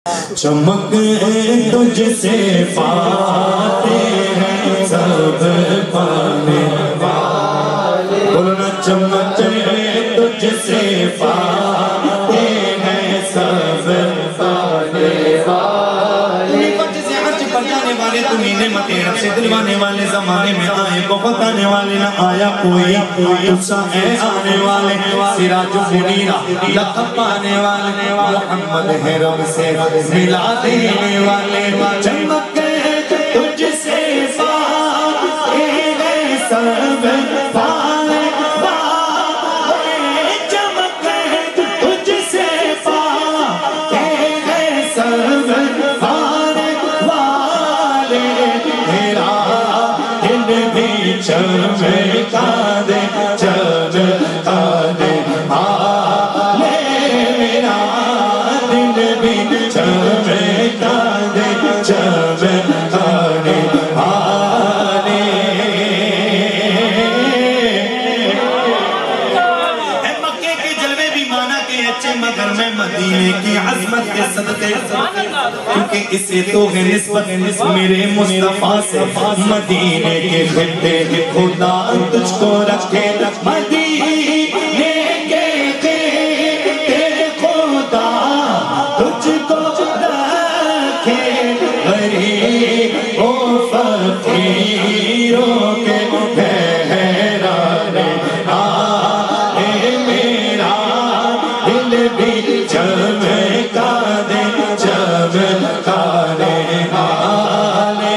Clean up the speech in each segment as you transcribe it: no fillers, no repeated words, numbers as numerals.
چمک تجھ سے پاتے ہیں سب پانے والے، بولنا چمک تجھ سے پاتے ہیں سب پانے والے، جسے عرش پر جانے والے تمہیں نعمت رب سے دلوانے والے، زمانے میں آئے بہت آنے والے، نہ آیا کوئی تجھسا ہے آنے والے، سراج منیرہ لقب پانے والے، محمد ہے رب سے ملا دینے والے، چمک تجھ سے پاتے ہیں سب پانے والے، چمک تجھ سے پاتے ہیں سب پانے والے، میرا دل بھی چمکا دے چمکا دے آلے، میرا دل بھی چمکا دے چمکا دے آلے۔ اے مکے کے جلوے بھی مانا کے اچھے، مگر میں مدینے کی عظمت کے صدقے، کیونکہ اسے تو ہے نسبت میرے مصطفیٰ سے، مدینے کے خطے خدا تجھ کو رکھے، مدینے کے خطے خدا تجھ کو رکھے، غریب و فقیروں کے بحران آئے، میرا دل بھی چمکا دے چمکا دے آلے،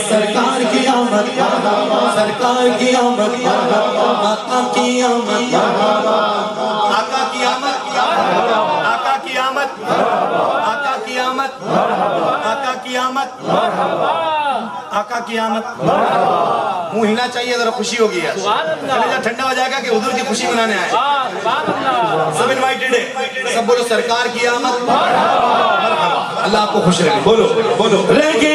سرکار کی آمد سرکار کی آمد، آقا کی آمد، آقا کی آمد، آقا کی آمد، آقا کی آمد، آقا کی آمد، آقا کی آمد، منہ ہلنا چاہیے، ذرا خوشی ہوگی ہے، چلے جا ٹھنڈا ہو جائے گا کہ حضور کی خوشی منانے آئے، سب انوائٹڈ ہے، سب بولو سرکار کی آمد، اللہ آپ کو خوش رکھے، بولو بولو لگے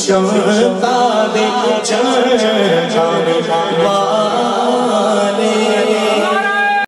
چمکا دے چمکا دے